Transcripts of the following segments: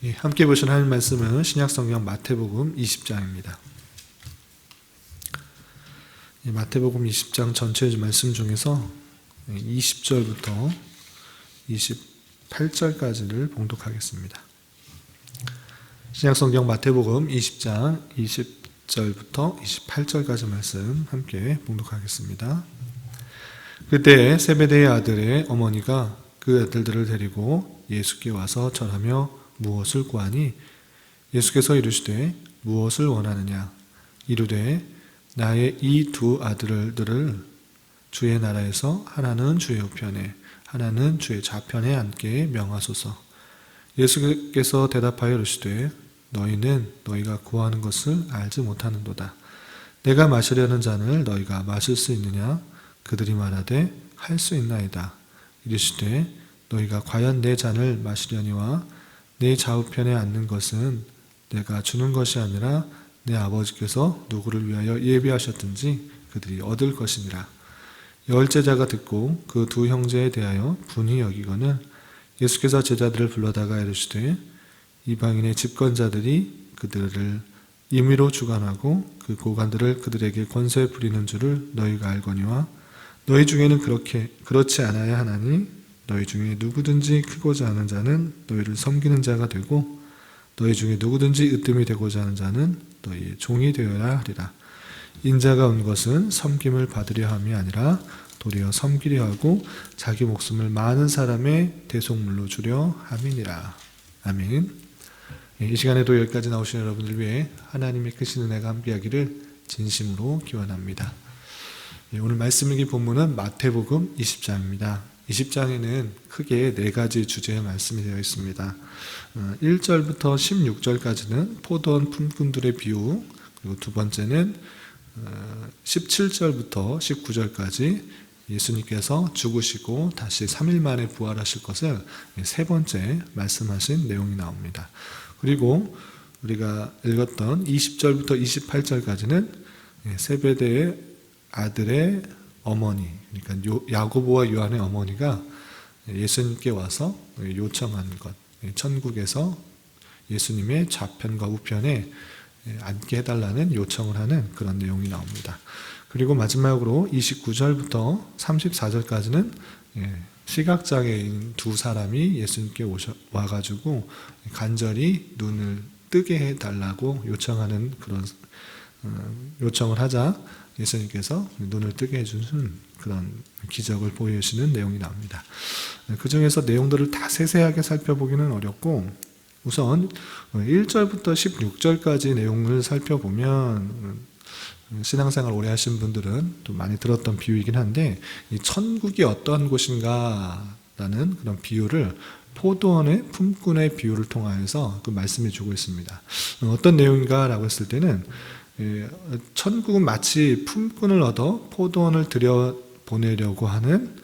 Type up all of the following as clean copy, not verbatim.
함께 보신 하나님 말씀은 신약성경 마태복음 20장입니다. 마태복음 20장 전체 말씀 중에서 20절부터 28절까지를 봉독하겠습니다. 신약성경 마태복음 20장 20절부터 28절까지 말씀 함께 봉독하겠습니다. 그때 세베대의 아들의 어머니가 그 아들들을 데리고 예수께 와서 절하며 무엇을 구하니 예수께서 이르시되 무엇을 원하느냐 이르되 나의 이 두 아들들을 주의 나라에서 하나는 주의 우편에 하나는 주의 좌편에 앉게 명하소서. 예수께서 대답하여 이르시되 너희는 너희가 구하는 것을 알지 못하는도다. 내가 마시려는 잔을 너희가 마실 수 있느냐 그들이 말하되 할 수 있나이다. 이르시되 너희가 과연 내 잔을 마시려니와 내 좌우편에 앉는 것은 내가 주는 것이 아니라 내 아버지께서 누구를 위하여 예비하셨든지 그들이 얻을 것이니라. 열제자가 듣고 그 두 형제에 대하여 분이 여기거늘 예수께서 제자들을 불러다가 이르시되 이방인의 집권자들이 그들을 임의로 주관하고 그 고관들을 그들에게 권세 부리는 줄을 너희가 알거니와 너희 중에는 그렇지 않아야 하나니 너희 중에 누구든지 크고자 하는 자는 너희를 섬기는 자가 되고 너희 중에 누구든지 으뜸이 되고자 하는 자는 너희의 종이 되어야 하리라. 인자가 온 것은 섬김을 받으려 함이 아니라 도리어 섬기려 하고 자기 목숨을 많은 사람의 대속물로 주려 함이니라. 아멘. 이 시간에도 여기까지 나오신 여러분들 위해 하나님의 크신 은혜가 함께하기를 진심으로 기원합니다. 오늘 말씀 읽기 본문은 마태복음 20장입니다. 20장에는 크게 네 가지 주제의 말씀이 되어 있습니다. 1절부터 16절까지는 포도원 품꾼들의 비유, 그리고 두 번째는 17절부터 19절까지 예수님께서 죽으시고 다시 3일 만에 부활하실 것을 세 번째 말씀하신 내용이 나옵니다. 그리고 우리가 읽었던 20절부터 28절까지는 세베대의 아들의 어머니, 그러니까 야고보와 요한의 어머니가 예수님께 와서 요청한 것, 천국에서 예수님의 좌편과 우편에 앉게 해달라는 요청을 하는 그런 내용이 나옵니다. 그리고 마지막으로 29절부터 34절까지는 시각장애인 두 사람이 예수님께 와가지고 간절히 눈을 뜨게 해달라고 요청하는 그런 요청을 하자 예수님께서 눈을 뜨게 해주는 그런 기적을 보여주시는 내용이 나옵니다. 그 중에서 내용들을 다 세세하게 살펴보기는 어렵고 우선 1절부터 16절까지 내용을 살펴보면 신앙생활 오래 하신 분들은 또 많이 들었던 비유이긴 한데 이 천국이 어떠한 곳인가라는 그런 비유를 포도원의 품꾼의 비유를 통하여서 그 말씀해 주고 있습니다. 어떤 내용인가라고 했을 때는 천국은 마치 품꾼을 얻어 포도원을 들여보내려고 하는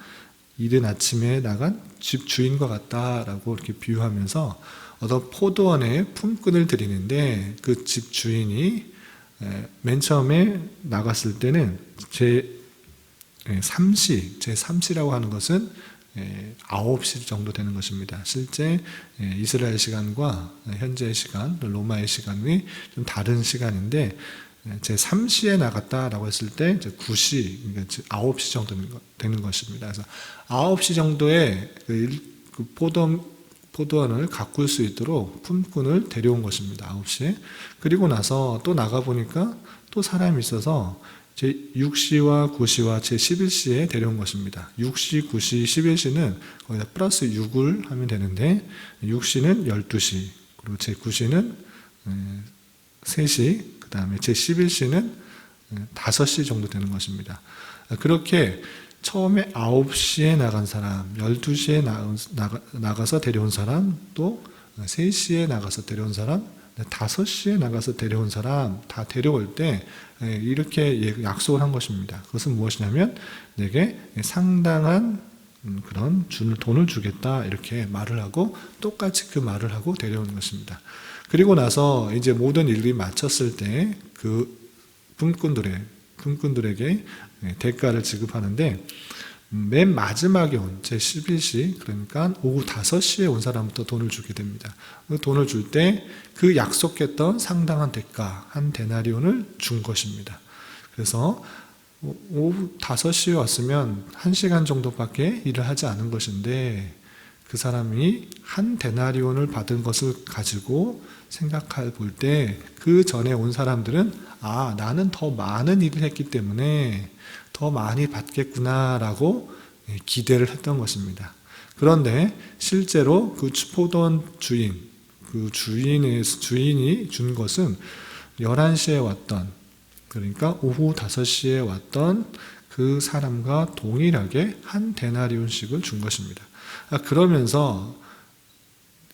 이른 아침에 나간 집 주인과 같다라고 이렇게 비유하면서 얻어 포도원에 품꾼을 들이는데 그 집 주인이 맨 처음에 나갔을 때는 제3시라고 하는 것은 9시 정도 되는 것입니다. 실제 이스라엘 시간과 현재의 시간, 로마의 시간이 좀 다른 시간인데 제3시에 나갔다라고 했을 때 9시, 그러니까 9시 정도 되는 것입니다. 그래서 9시 정도에 그 포도원을 가꿀 수 있도록 품꾼을 데려온 것입니다. 9시에. 그리고 나서 또 나가보니까 또 사람이 있어서 제6시와 9시와 제11시에 데려온 것입니다. 6시, 9시, 11시는 거기다 플러스 6을 하면 되는데 6시는 12시, 그리고 제9시는 3시, 그 다음에 제11시는 5시 정도 되는 것입니다. 그렇게 처음에 9시에 나간 사람, 12시에 나가서 데려온 사람, 또 3시에 나가서 데려온 사람, 5시에 나가서 데려온 사람 다 데려올 때 이렇게 약속을 한 것입니다. 그것은 무엇이냐면 내게 상당한 그런 돈을 주겠다 이렇게 말을 하고 똑같이 그 말을 하고 데려오는 것입니다. 그리고 나서 이제 모든 일이 마쳤을 때 그 품꾼들에게 대가를 지급하는데 맨 마지막에 온 제11시, 그러니까 오후 5시에 온 사람부터 돈을 주게 됩니다. 그 돈을 줄 때 그 약속했던 상당한 대가, 한 데나리온을 준 것입니다. 그래서 오후 5시에 왔으면 1시간 정도밖에 일을 하지 않은 것인데, 그 사람이 한 데나리온을 받은 것을 가지고 생각해 볼 때 그 전에 온 사람들은 나는 더 많은 일을 했기 때문에 더 많이 받겠구나라고 기대를 했던 것입니다. 그런데 실제로 그 포도원 주인, 그 주인이 준 것은 11시에 왔던, 그러니까 오후 5시에 왔던 그 사람과 동일하게 한 데나리온씩을 준 것입니다. 그러면서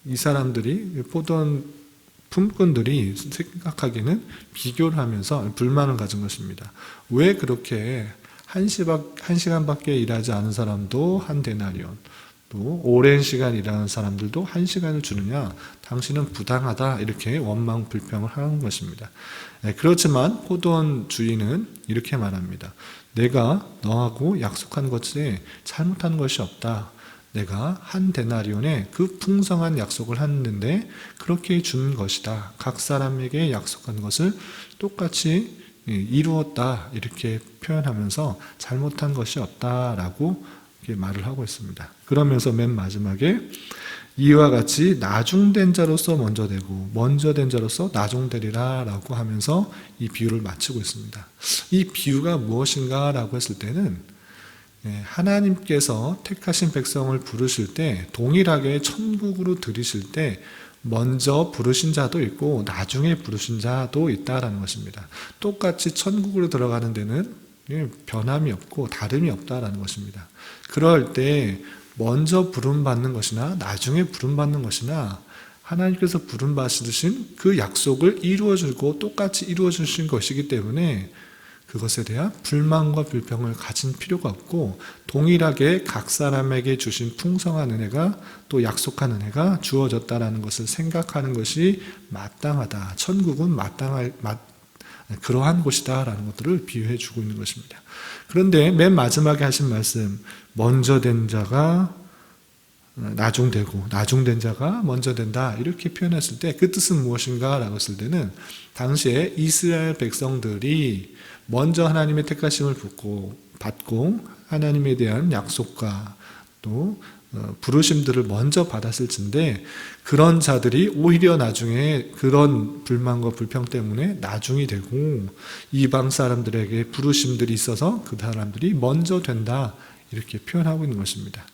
이 사람들이, 포도원 품꾼들이 생각하기에는 비교를 하면서 불만을 가진 것입니다. 왜 그렇게 1시간밖에 일하지 않은 사람도 한 데나리온, 또 오랜 시간 일하는 사람들도 1시간을 주느냐, 당신은 부당하다, 이렇게 원망 불평을 하는 것입니다. 그렇지만 포도원 주인은 이렇게 말합니다. 내가 너하고 약속한 것에 잘못한 것이 없다. 내가 한 데나리온에 그 풍성한 약속을 했는데 그렇게 준 것이다. 각 사람에게 약속한 것을 똑같이 이루었다, 이렇게 표현하면서 잘못한 것이 없다라고 말을 하고 있습니다. 그러면서 맨 마지막에 이와 같이 나중된 자로서 먼저 되고 먼저 된 자로서 나중되리라 라고 하면서 이 비유를 마치고 있습니다. 이 비유가 무엇인가 라고 했을 때는, 하나님께서 택하신 백성을 부르실 때 동일하게 천국으로 들이실 때 먼저 부르신 자도 있고 나중에 부르신 자도 있다라는 것입니다. 똑같이 천국으로 들어가는 데는 변함이 없고 다름이 없다라는 것입니다. 그럴 때 먼저 부름받는 것이나 나중에 부름받는 것이나 하나님께서 부름받으신 그 약속을 이루어주고 똑같이 이루어주신 것이기 때문에 그것에 대한 불만과 불평을 가진 필요가 없고, 동일하게 각 사람에게 주신 풍성한 은혜가, 또 약속한 은혜가 주어졌다라는 것을 생각하는 것이 마땅하다. 천국은 그러한 곳이다라는 것들을 비유해 주고 있는 것입니다. 그런데 맨 마지막에 하신 말씀, 먼저 된 자가 나중되고 나중된 자가 먼저 된다, 이렇게 표현했을 때 그 뜻은 무엇인가 라고 했을 때는, 당시에 이스라엘 백성들이 먼저 하나님의 택하심을 받고 하나님에 대한 약속과 또 부르심들을 먼저 받았을 텐데, 그런 자들이 오히려 나중에 그런 불만과 불평 때문에 나중이 되고 이방 사람들에게 부르심들이 있어서 그 사람들이 먼저 된다, 이렇게 표현하고 있는 것입니다.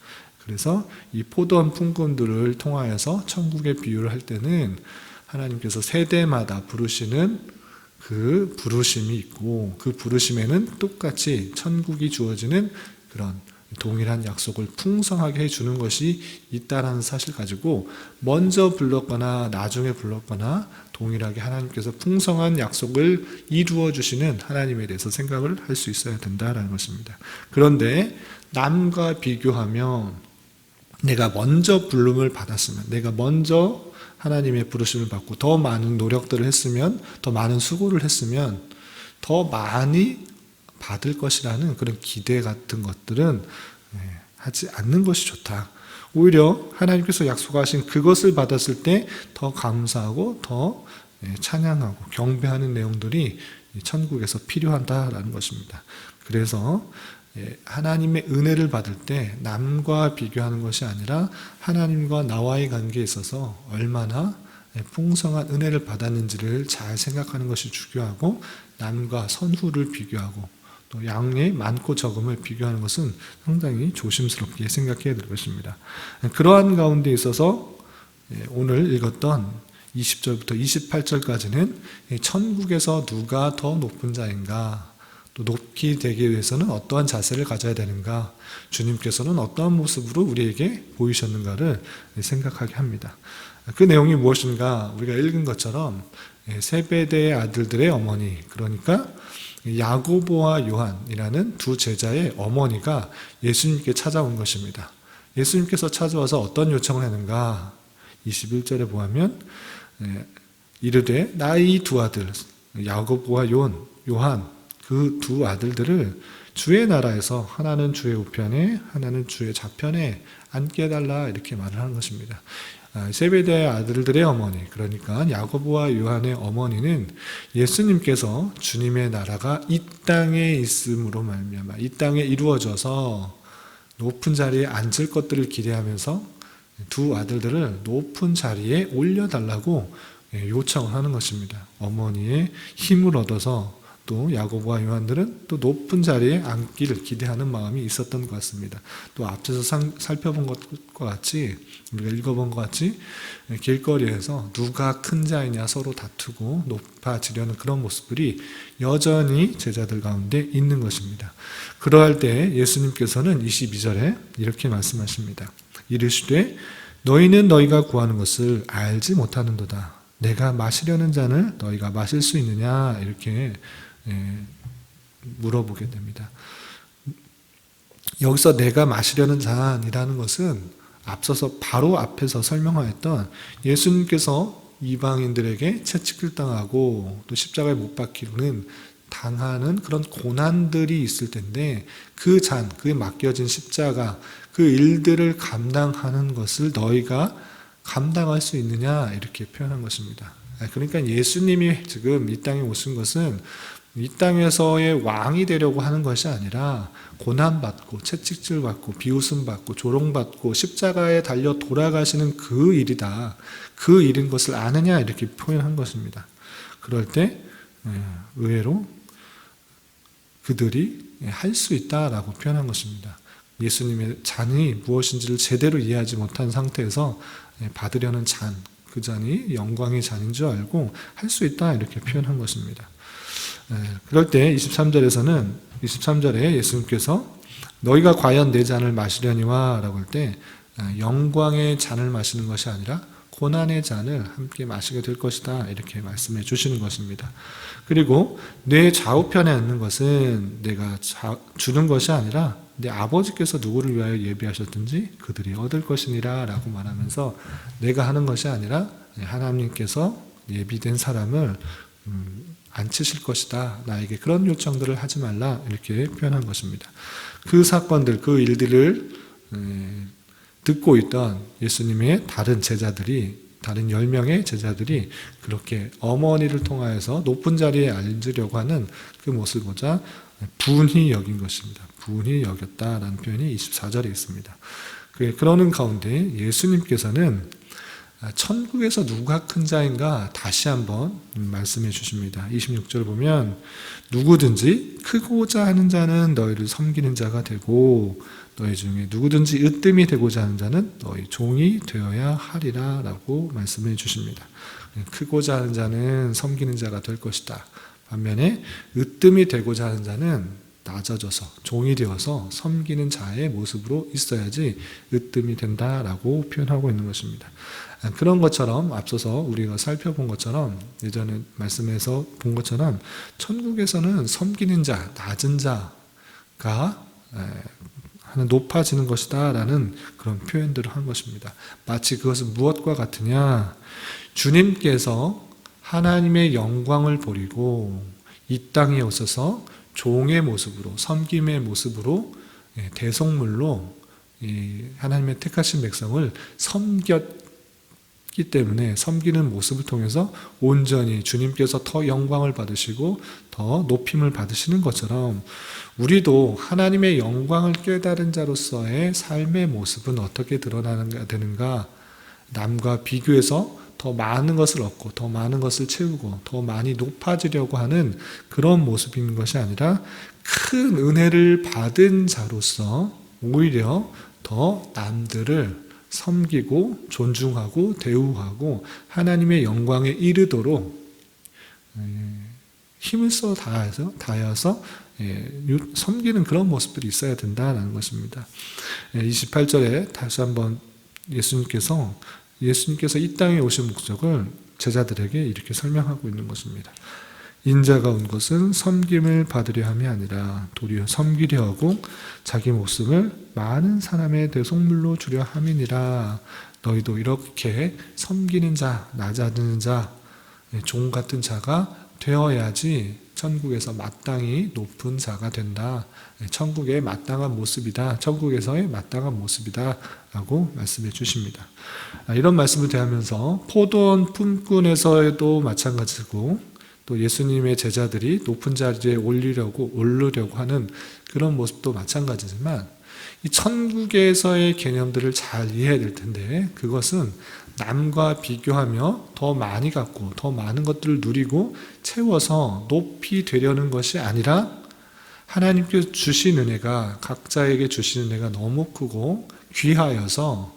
그래서 이 포도원 품꾼들을 통하여서 천국의 비유를 할 때는 하나님께서 세대마다 부르시는 그 부르심이 있고, 그 부르심에는 똑같이 천국이 주어지는 그런 동일한 약속을 풍성하게 해주는 것이 있다라는 사실 가지고 먼저 불렀거나 나중에 불렀거나 동일하게 하나님께서 풍성한 약속을 이루어 주시는 하나님에 대해서 생각을 할 수 있어야 된다라는 것입니다. 그런데 남과 비교하면, 내가 먼저 부름을 받았으면, 내가 먼저 하나님의 부르심을 받고 더 많은 노력들을 했으면, 더 많은 수고를 했으면 더 많이 받을 것이라는 그런 기대 같은 것들은 하지 않는 것이 좋다. 오히려 하나님께서 약속하신 그것을 받았을 때 더 감사하고 더 찬양하고 경배하는 내용들이 천국에서 필요하다라는 것입니다. 그래서 하나님의 은혜를 받을 때 남과 비교하는 것이 아니라 하나님과 나와의 관계에 있어서 얼마나 풍성한 은혜를 받았는지를 잘 생각하는 것이 중요하고, 남과 선후를 비교하고 또 양의 많고 적음을 비교하는 것은 상당히 조심스럽게 생각해야 될 것입니다. 그러한 가운데 있어서 오늘 읽었던 20절부터 28절까지는 천국에서 누가 더 높은 자인가, 또 높이 되기 위해서는 어떠한 자세를 가져야 되는가, 주님께서는 어떠한 모습으로 우리에게 보이셨는가를 생각하게 합니다. 그 내용이 무엇인가, 우리가 읽은 것처럼 세베대의 아들들의 어머니, 그러니까 야고보와 요한이라는 두 제자의 어머니가 예수님께 찾아온 것입니다. 예수님께서 찾아와서 어떤 요청을 하는가, 21절에 보면 이르되 나의 두 아들 야고보와 요한, 그 두 아들들을 주의 나라에서 하나는 주의 우편에 하나는 주의 좌편에 앉게 해달라 이렇게 말을 하는 것입니다. 세베대의 아들들의 어머니, 그러니까 야고보와 요한의 어머니는 예수님께서 주님의 나라가 이 땅에 있음으로 말미암아 이 땅에 이루어져서 높은 자리에 앉을 것들을 기대하면서 두 아들들을 높은 자리에 올려달라고 요청을 하는 것입니다. 어머니의 힘을 얻어서 또 야고보와 요한들은 또 높은 자리에 앉기를 기대하는 마음이 있었던 것 같습니다. 또 앞서서 살펴본 것과 같이 우리가 읽어본 것 같이 길거리에서 누가 큰 자이냐 서로 다투고 높아지려는 그런 모습들이 여전히 제자들 가운데 있는 것입니다. 그러할 때 예수님께서는 22절에 이렇게 말씀하십니다. 이르시되 너희는 너희가 구하는 것을 알지 못하는도다. 내가 마시려는 잔을 너희가 마실 수 있느냐 이렇게 물어보게 됩니다. 여기서 내가 마시려는 잔이라는 것은 앞서서 바로 앞에서 설명하였던 예수님께서 이방인들에게 채찍을 당하고 또 십자가에 못 박히는 당하는 그런 고난들이 있을 텐데 그 잔, 그에 맡겨진 십자가, 그 일들을 감당하는 것을 너희가 감당할 수 있느냐 이렇게 표현한 것입니다. 그러니까 예수님이 지금 이 땅에 오신 것은 이 땅에서의 왕이 되려고 하는 것이 아니라 고난받고 채찍질받고 비웃음받고 조롱받고 십자가에 달려 돌아가시는 그 일이다. 그 일인 것을 아느냐 이렇게 표현한 것입니다. 그럴 때 의외로 그들이 할 수 있다라고 표현한 것입니다. 예수님의 잔이 무엇인지를 제대로 이해하지 못한 상태에서 받으려는 잔, 그 잔이 영광의 잔인 줄 알고 할 수 있다 이렇게 표현한 것입니다. 그럴 때 23절에 예수님께서 너희가 과연 내 잔을 마시려니와 라고 할 때 영광의 잔을 마시는 것이 아니라 고난의 잔을 함께 마시게 될 것이다 이렇게 말씀해 주시는 것입니다. 그리고 내 좌우편에 앉는 것은 내가 주는 것이 아니라 내 아버지께서 누구를 위하여 예비하셨든지 그들이 얻을 것이니라 라고 말하면서 내가 하는 것이 아니라 하나님께서 예비된 사람을 앉히실 것이다. 나에게 그런 요청들을 하지 말라 이렇게 표현한 것입니다. 그 사건들, 그 일들을 듣고 있던 예수님의 다른 제자들이, 다른 10명의 제자들이 그렇게 어머니를 통하여서 높은 자리에 앉으려고 하는 그 모습을 보자 분히 여긴 것입니다. 분히 여겼다라는 표현이 24절에 있습니다. 그러는 가운데 예수님께서는 천국에서 누가 큰 자인가 다시 한번 말씀해 주십니다. 26절 보면 누구든지 크고자 하는 자는 너희를 섬기는 자가 되고 너희 중에 누구든지 으뜸이 되고자 하는 자는 너희 종이 되어야 하리라 라고 말씀해 주십니다. 크고자 하는 자는 섬기는 자가 될 것이다. 반면에 으뜸이 되고자 하는 자는 낮아져서 종이 되어서 섬기는 자의 모습으로 있어야지 으뜸이 된다라고 표현하고 있는 것입니다. 그런 것처럼 앞서서 우리가 살펴본 것처럼 예전에 말씀에서 본 것처럼 천국에서는 섬기는 자, 낮은 자가 하는 높아지는 것이다 라는 그런 표현들을 한 것입니다. 마치 그것은 무엇과 같으냐, 주님께서 하나님의 영광을 버리고 이 땅에 오셔서 종의 모습으로, 섬김의 모습으로 대속물로 하나님의 택하신 백성을 섬겼기 때문에 섬기는 모습을 통해서 온전히 주님께서 더 영광을 받으시고 더 높임을 받으시는 것처럼 우리도 하나님의 영광을 깨달은 자로서의 삶의 모습은 어떻게 드러나야 되는가, 남과 비교해서 더 많은 것을 얻고 더 많은 것을 채우고 더 많이 높아지려고 하는 그런 모습인 것이 아니라 큰 은혜를 받은 자로서 오히려 더 남들을 섬기고 존중하고 대우하고 하나님의 영광에 이르도록 힘을 써 다해서 섬기는 그런 모습들이 있어야 된다는 것입니다. 28절에 다시 한번 예수님께서 이 땅에 오신 목적을 제자들에게 이렇게 설명하고 있는 것입니다. 인자가 온 것은 섬김을 받으려 함이 아니라 도리어 섬기려 하고 자기 목숨을 많은 사람의 대속물로 주려 함이니라. 너희도 이렇게 섬기는 자, 낮아지는 자, 종 같은 자가 되어야지 천국에서 마땅히 높은 자가 된다. 천국의 마땅한 모습이다. 천국에서의 마땅한 모습이다. 라고 말씀해 주십니다. 이런 말씀을 대하면서 포도원 품꾼에서도 마찬가지고 또 예수님의 제자들이 높은 자리에 오르려고 하는 그런 모습도 마찬가지지만 이 천국에서의 개념들을 잘 이해해야 될 텐데 그것은 남과 비교하며 더 많이 갖고 더 많은 것들을 누리고 채워서 높이 되려는 것이 아니라 하나님께서 주신 은혜가 각자에게 주신 은혜가 너무 크고 귀하여서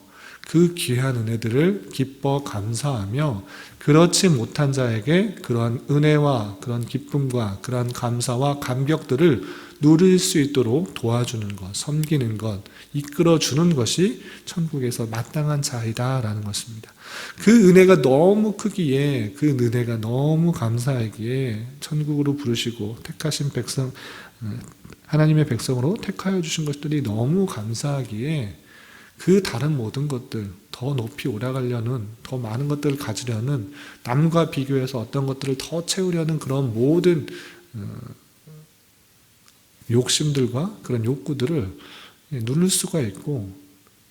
그 귀한 은혜들을 기뻐 감사하며 그렇지 못한 자에게 그러한 은혜와 그런 기쁨과 그러한 감사와 감격들을 누릴 수 있도록 도와주는 것, 섬기는 것, 이끌어주는 것이 천국에서 마땅한 자이다라는 것입니다. 그 은혜가 너무 크기에 그 은혜가 너무 감사하기에 천국으로 부르시고 택하신 백성, 하나님의 백성으로 택하여 주신 것들이 너무 감사하기에 그 다른 모든 것들, 더 높이 올라가려는, 더 많은 것들을 가지려는, 남과 비교해서 어떤 것들을 더 채우려는 그런 모든 욕심들과 그런 욕구들을 누를 수가 있고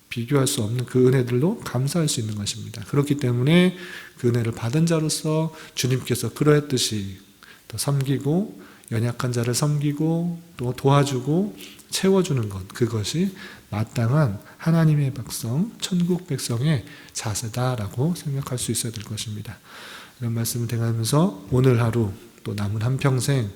비교할 수 없는 그 은혜들로 감사할 수 있는 것입니다. 그렇기 때문에 그 은혜를 받은 자로서 주님께서 그러했듯이 또 섬기고 연약한 자를 섬기고 또 도와주고 채워주는 것, 그것이 마땅한 하나님의 백성, 천국 백성의 자세다라고 생각할 수 있어야 될 것입니다. 이런 말씀을 대하면서 오늘 하루 또 남은 한평생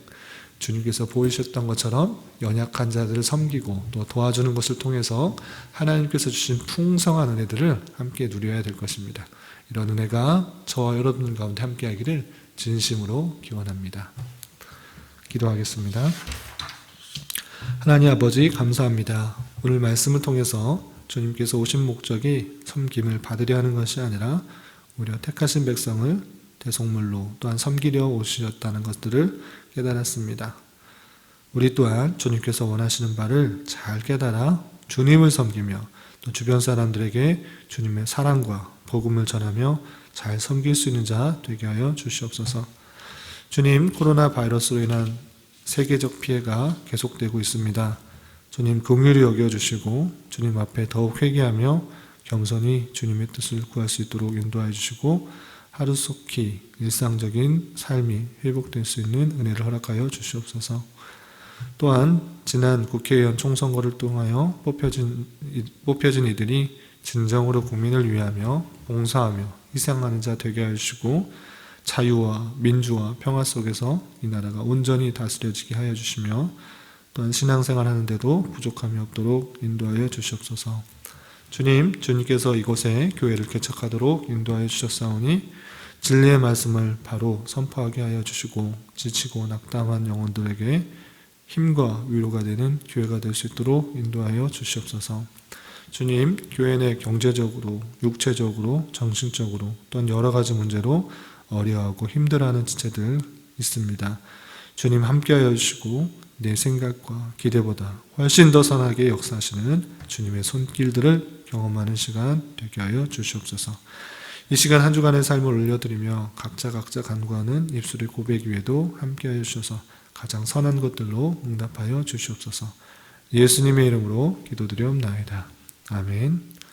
주님께서 보이셨던 것처럼 연약한 자들을 섬기고 또 도와주는 것을 통해서 하나님께서 주신 풍성한 은혜들을 함께 누려야 될 것입니다. 이런 은혜가 저와 여러분 가운데 함께 하기를 진심으로 기원합니다. 기도하겠습니다. 하나님 아버지 감사합니다. 오늘 말씀을 통해서 주님께서 오신 목적이 섬김을 받으려 하는 것이 아니라 오히려 택하신 백성을 대속물로 또한 섬기려 오셨다는 것들을 깨달았습니다. 우리 또한 주님께서 원하시는 바를 잘 깨달아 주님을 섬기며 또 주변 사람들에게 주님의 사랑과 복음을 전하며 잘 섬길 수 있는 자 되게 하여 주시옵소서. 주님, 코로나 바이러스로 인한 세계적 피해가 계속되고 있습니다. 주님 긍휼히 여겨주시고 주님 앞에 더욱 회개하며 겸손히 주님의 뜻을 구할 수 있도록 인도하여 주시고 하루속히 일상적인 삶이 회복될 수 있는 은혜를 허락하여 주시옵소서. 또한 지난 국회의원 총선거를 통하여 뽑혀진 이들이 진정으로 국민을 위하며 봉사하며 희생하는 자 되게 하여 주시고 자유와 민주와 평화 속에서 이 나라가 온전히 다스려지게 하여 주시며 또한 신앙생활 하는데도 부족함이 없도록 인도하여 주시옵소서. 주님, 주님께서 이곳에 교회를 개척하도록 인도하여 주셨사오니 진리의 말씀을 바로 선포하게 하여 주시고 지치고 낙담한 영혼들에게 힘과 위로가 되는 교회가 될 수 있도록 인도하여 주시옵소서. 주님, 교회 내 경제적으로, 육체적으로, 정신적으로 또한 여러 가지 문제로 어려워하고 힘들어하는 지체들 있습니다. 주님 함께하여 주시고 내 생각과 기대보다 훨씬 더 선하게 역사하시는 주님의 손길들을 경험하는 시간 되게 하여 주시옵소서. 이 시간 한 주간의 삶을 올려드리며 각자 간구하는 입술의 고백 위에도 함께하여 주셔서 가장 선한 것들로 응답하여 주시옵소서. 예수님의 이름으로 기도드리옵나이다. 아멘.